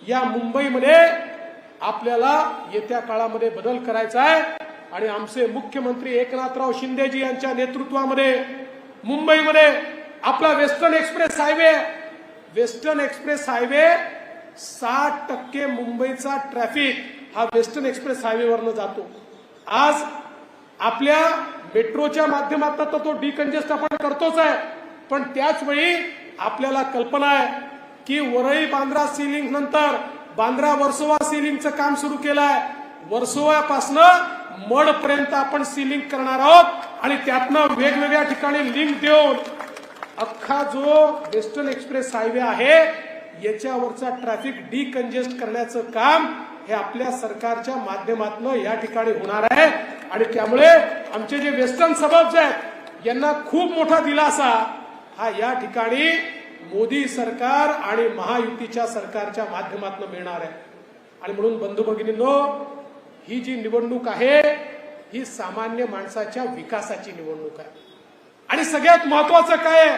या मुंबईमध्ये आपल्याला येत्या काळामध्ये बदल करायचा आहे आणि आमचे मुख्यमंत्री एकनाथराव शिंदेजी यांच्या नेतृत्वामध्ये मुंबईमध्ये आपला वेस्टर्न एक्सप्रेस हायवे 60% मुंबईचा ट्रॅफिक हा वेस्टर्न एक्सप्रेस हायवेवरनं जातो। आज आपल्या मेट्रोच्या माध्यमातून तो डिकंजेस्ट आपण करतोच आहे, पण त्याच वेळी आपल्याला कल्पना आहे की वरळी बांद्रा सी लिंक नंतर बांद्रा वर्सोवा सी लिंकचं काम सुरू केलं आहे। वर्सोवापासनं मडपर्यंत आपण सी लिंक करणार आहोत आणि त्यातनं वेगवेगळ्या ठिकाणी लिंक देऊन अख्खा जो वेस्टर्न एक्सप्रेस हायवे आहे याच्यावरचा ट्रॅफिक डिकंजेस्ट करण्याचं काम हे आपल्या सरकारच्या माध्यमातून या ठिकाणी होणार आहे आणि त्यामुळे आमचे जे वेस्टर्न सबर्ब्स आहेत यांना खूप मोठा दिलासा हा या ठिकाणी मोदी सरकार आणि महायुतीच्या सरकारच्या माध्यमातून मिळणार आहे। आणि म्हणून बंधू भगिनींनो, ही जी निवडणूक आहे ही सामान्य माणसाच्या विकासाची निवडणूक आहे आणि सगळ्यात महत्वाचं काय आहे,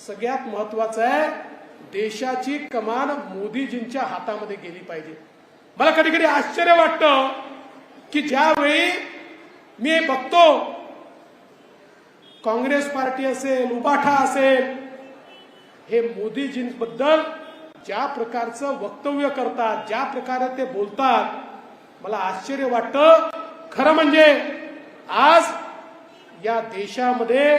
सगळ्यात महत्वाचं आहे देशाची कमान मोदीजींच्या हातामध्ये गेली पाहिजे। मला कधी कधी आश्चर्य वाटतं की ज्यावेळी मी बघतो काँग्रेस पार्टी असेल, उबाठा असेल, हे मोदीजींबद्दल ज्या प्रकारचं वक्तव्य करतात, ज्या प्रकारे ते बोलतात, मला आश्चर्य वाटतं। खरं म्हणजे आज या देशामध्ये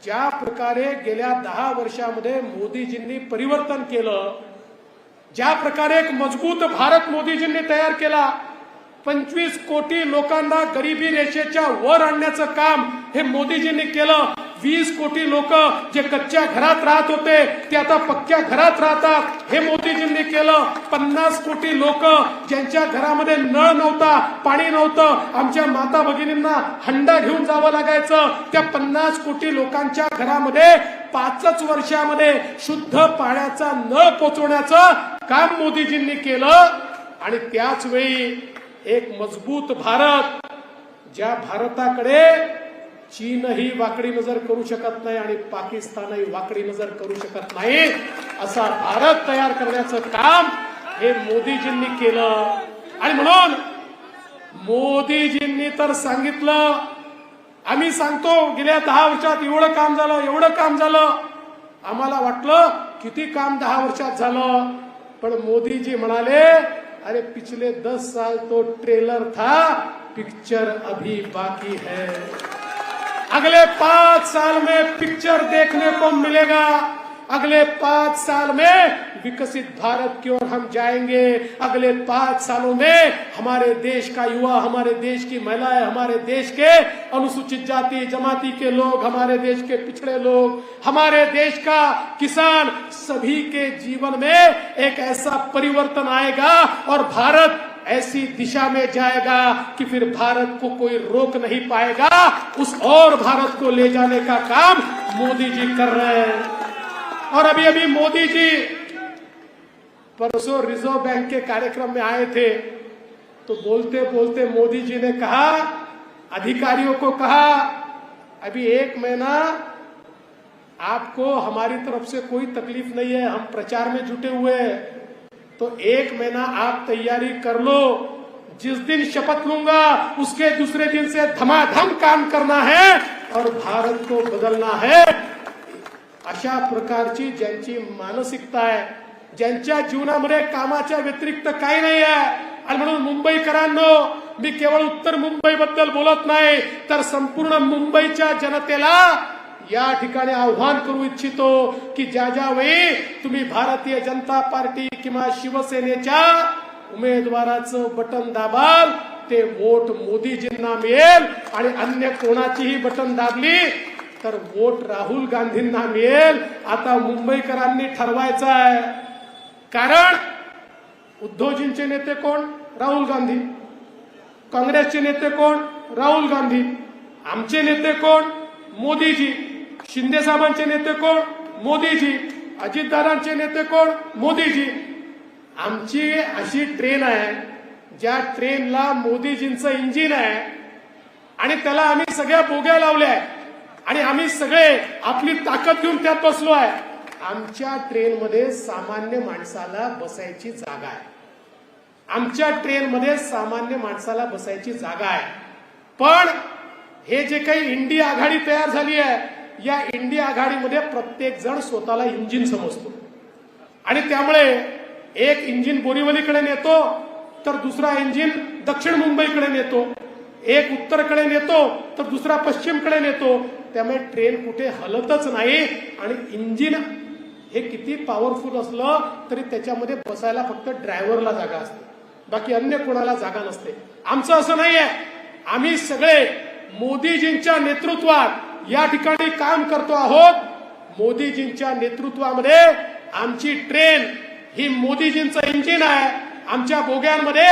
ज्या प्रकारे गेल्या 10 वर्षामध्ये मोदीजींनी परिवर्तन केलं, ज्या प्रकारे एक मजबूत भारत मोदीजींनी तयार केला, 25 कोटी लोकांना गरिबी रेषेच्या वर आणण्याचं काम हे मोदीजींनी केलं। 20 कोटी लोक जे कच्च्या घरात राहत होते ते आता पक्क्या घरात राहतात, हे मोदीजींनी केलं। 50 कोटी लोक ज्यांच्या घरामध्ये नळ नव्हता, पाणी नव्हतं, आमच्या माता भगिनींना हंडा घेऊन जावं लागायचं, त्या 50 कोटी लोकांच्या घरामध्ये 5 वर्षामध्ये शुद्ध पाण्याचा नळ पोचवण्याचं काम मोदीजींनी केलं। आणि त्याच वेळी एक मजबूत भारत, ज्या भारताकडे चीनही वाकडी नजर करू शकत नाही आणि पाकिस्तानही वाकडी नजर करू शकत नाही, असा भारत तयार करण्याचं काम हे मोदीजींनी केलं। आणि म्हणून मोदीजींनी तर सांगितलं, आम्ही सांगतो गेल्या 10 वर्षात एवढं काम झालं, एवढं काम झालं, आम्हाला वाटलं किती काम 10 वर्षात झालं, पण मोदीजी म्हणाले अरे पिछले 10 साल तो ट्रेलर था, पिक्चर अभी बाकी है। अगले 5 साल में पिक्चर देखने को मिलेगा, अगले 5 साल में विकसित भारत की ओर हम जाएंगे। अगले 5 सालों में हमारे देश का युवा, हमारे देश की महिलाएं, हमारे देश के अनुसूचित जाति जमाती के लोग, हमारे देश के पिछड़े लोग, हमारे देश का किसान, सभी के जीवन में एक ऐसा परिवर्तन आएगा और भारत ऐसी दिशा में जाएगा कि फिर भारत को कोई रोक नहीं पाएगा। उस और भारत को ले जाने का काम मोदी जी कर रहे हैं। और अभी अभी मोदी जी परसों रिजर्व बैंक के कार्यक्रम में आए थे, तो बोलते बोलते मोदी जी ने कहा, अधिकारियों को कहा, अभी 1 महीना आपको हमारी तरफ से कोई तकलीफ नहीं है, हम प्रचार में जुटे हुए हैं, तो 1 महीना आप तैयारी कर लो, जिस दिन शपथ लूंगा उसके दूसरे दिन से धमाधम काम करना है और भारत को बदलना है। अशा प्रकारची ज्यांची मानसिकता आहे, ज्यांच्या जीवनामध्ये कामाच्या व्यतिरिक्त काही नाही आहे, आणि म्हणून मुंबईकरांनो, मी केवळ उत्तर मुंबईबद्दल बोलत नाही तर संपूर्ण मुंबईच्या जनतेला या ठिकाणी आव्हान करू इच्छितो की ज्या वेळी तुम्ही भारतीय जनता पार्टी किंवा शिवसेनेच्या उमेदवाराचं बटन दाबाल ते वोट मोदीजींना मिळेल आणि अन्य कोणाचीही बटन दाबली तर वोट राहुल गांधींना मिळेल। आता मुंबईकरांनी ठरवायचं आहे, कारण उद्धवजींचे नेते कोण? राहुल गांधी। काँग्रेसचे नेते कोण? राहुल गांधी। आमचे नेते कोण? मोदीजी। शिंदे साहेबांचे नेते कोण? मोदीजी। अजितदादांचे नेते कोण? मोदीजी। आमची अशी ट्रेन आहे ज्या ट्रेनला मोदीजींचं इंजिन आहे आणि त्याला आम्ही सगळ्या बोग्या लावल्या आहेत आणि आम्ही सगळे आपली ताकद घेऊन त्यात बसलो आहे। आमच्या ट्रेनमध्ये सामान्य माणसाला बसायची जागा आहे. आमच्या ट्रेनमध्ये सामान्य माणसाला बसायची जागा आहे. पण हे जे काही इंडिया आघाडी तयार झाली आहे, या इंडिया आघाडीमध्ये प्रत्येक जण स्वतःला इंजिन समजतो आणि त्यामुळे एक इंजिन बोरिवलीकडे नेतो तर दुसरा इंजिन दक्षिण मुंबईकडे नेतो, एक उत्तरकडे नेतो तर दुसरा पश्चिमकडे नेतो. त्यामुळे ट्रेन कुठे हलतच नाही आणि इंजिन हे किती पॉवरफुल असलं तरी त्याच्यामध्ये बसायला फक्त ड्रायव्हरला जागा असते, बाकी अन्य कोणाला जागा नसते. आमचं असं नाहीये. आम्ही सगळे मोदीजींच्या नेतृत्वात या ठिकाणी काम करतो आहोत. मोदीजींच्या नेतृत्वामध्ये आमची ट्रेन ही मोदीजींचं इंजिन आहे. आमच्या बोग्यांमध्ये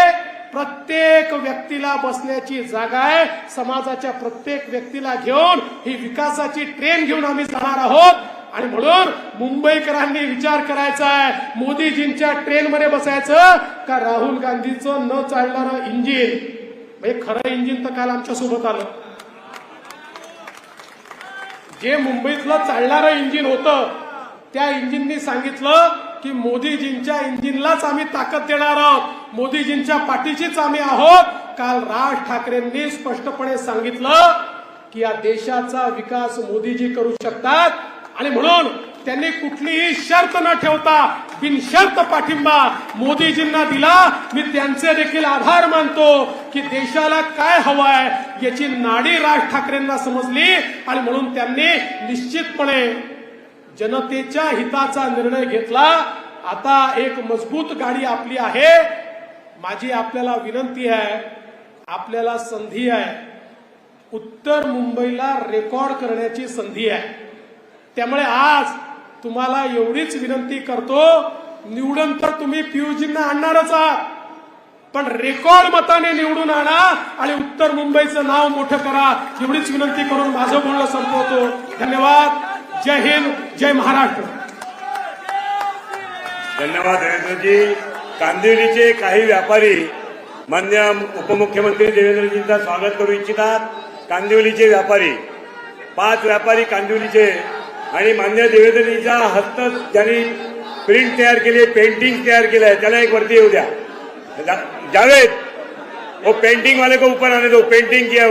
प्रत्येक व्यक्तीला बसण्याची जागा आहे. समाजाच्या प्रत्येक व्यक्तीला घेऊन ही विकासाची ट्रेन घेऊन आम्ही जाणार आहोत. आणि म्हणून मुंबईकरांनी विचार करायचा आहे, मोदीजींच्या ट्रेनमध्ये बसायचं का राहुल गांधीचं न चालणारं इंजिन. म्हणजे खरं इंजिन तर काल आमच्या सोबत आलं. जे मुंबईतलं चालणारं इंजिन होतं त्या इंजिननी सांगितलं की मोदीजींच्या इंजिनलाच आम्ही ताकद देणार आहोत, मोदीजींच्या पाठीशीच आम्ही आहोत. काल राज ठाकरेंनी स्पष्टपणे सांगितलं की या देशाचा विकास मोदीजी करू शकतात आणि म्हणून त्यांनी कुठलीही शर्त न ठेवता बिनशर्त पाठिंबा मोदीजींना दिला. मी त्यांचे देखील आभार मानतो की देशाला काय हवं आहे याची नाडी राज ठाकरेंना समजली आणि म्हणून त्यांनी निश्चितपणे जनतेच्या हिताचा निर्णय घेतला. आता एक मजबूत गाडी आपली आहे. माझी आपल्याला विनंती आहे, आपल्याला संधी आहे, उत्तर मुंबईला रेकॉर्ड करण्याची संधी आहे. त्यामुळे आज तुम्हाला एवढीच विनंती करतो, निवडून तर तुम्ही पियुषजींना आणणारच आहात, पण रेकॉर्ड मताने निवडून आणा आणि उत्तर मुंबईचं नाव मोठं करा. एवढीच विनंती करून माझं बोलणं संपवतो. धन्यवाद. जय हिंद, जय महाराष्ट्र. धन्यवाद देवेंद्रजी. कांदिवलीचे काही व्यापारी माननीय उपमुख्यमंत्री देवेंद्रजींचं स्वागत करू इच्छितात. कांदिवलीचे व्यापारी 5 व्यापारी कांदिवलीचे आणि माननीय देवेंद्रजींच्या हस्त ज्यांनी प्रिंट तयार केली, पेंटिंग तयार केलं आहे, त्याला एक वरती येऊ द्या. जावेद, वो पेंटिंग वाले को ऊपर आने दो. Painting KIA